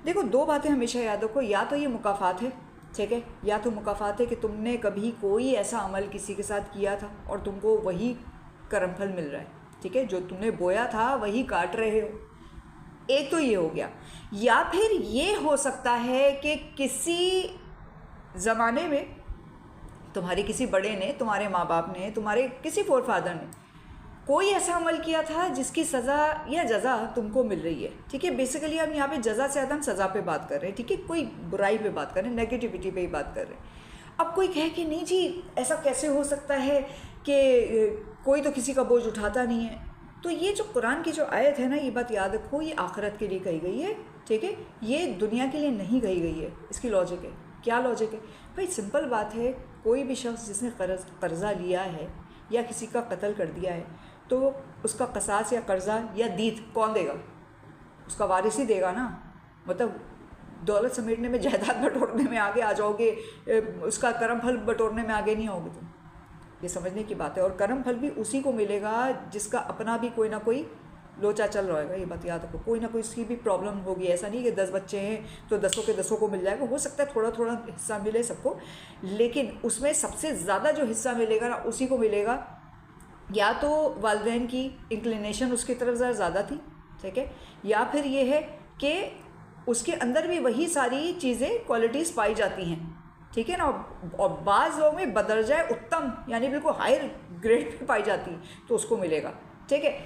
دیکھو دو باتیں ہمیشہ یاد رکھو، یا تو یہ مکافات ہے، ٹھیک ہے، یا تو مکافات ہے کہ تم نے کبھی کوئی ایسا عمل کسی کے ساتھ کیا تھا اور تم کو وہی کرم پھل مل رہا ہے، ٹھیک ہے، جو تم نے بویا تھا وہی کاٹ رہے ہو، ایک تو یہ ہو گیا۔ یا پھر یہ ہو سکتا ہے کہ کسی زمانے میں تمہارے کسی بڑے نے، تمہارے ماں باپ نے، تمہارے کسی فور فادر نے کوئی ایسا عمل کیا تھا جس کی سزا یا جزا تم کو مل رہی ہے، ٹھیک ہے۔ بیسیکلی ہم یہاں پہ جزا سے زیادہ ہم سزا پہ بات کر رہے ہیں، ٹھیک ہے، کوئی برائی پہ بات کر رہے ہیں، نیگیٹیوٹی پہ ہی بات کر رہے ہیں۔ اب کوئی کہے کہ نہیں جی ایسا کیسے ہو سکتا ہے کہ کوئی تو کسی کا بوجھ اٹھاتا نہیں ہے، تو یہ جو قرآن کی جو آیت ہے نا، یہ بات یاد رکھو، یہ آخرت کے لیے کہی گئی ہے، ٹھیک ہے، یہ دنیا کے لیے نہیں کہی گئی ہے۔ اس کی لاجک ہے، کیا لاجک ہے بھائی؟ سمپل بات ہے، کوئی بھی شخص جس نے قرضہ لیا ہے یا کسی کا قتل کر دیا ہے تو اس کا قصاص یا قرضہ یا دیت کون دے گا؟ اس کا وارث ہی دے گا نا۔ مطلب دولت سمیٹنے میں، جائیداد بٹورنے میں آگے آ جاؤ گے، اس کا کرم پھل بٹورنے میں آگے نہیں آؤ گے تم، یہ سمجھنے کی بات ہے۔ اور کرم پھل بھی اسی کو ملے گا جس کا اپنا بھی کوئی نہ کوئی لوچا چل رہا ہے، یہ بات یاد رکھو، کوئی نہ کوئی اس کی بھی پرابلم ہوگی، ایسا نہیں کہ 10 بچے ہیں تو 10 کے 10 کو مل جائے گا، ہو سکتا ہے تھوڑا تھوڑا حصہ ملے سب کو، لیکن اس میں سب سے زیادہ جو حصہ ملے گا نا اسی کو ملے گا، یا تو والدین کی انکلینیشن اس کی طرف زیادہ تھی، ٹھیک ہے، یا پھر یہ ہے کہ اس کے اندر بھی وہی ساری چیزیں کوالٹیز پائی جاتی ہیں، ٹھیک ہے نا، اور بعض لوگوں میں بدرجہ اتم یعنی بالکل ہائر گریڈ پہ پائی جاتی ہیں تو اس کو ملے گا، ٹھیک ہے۔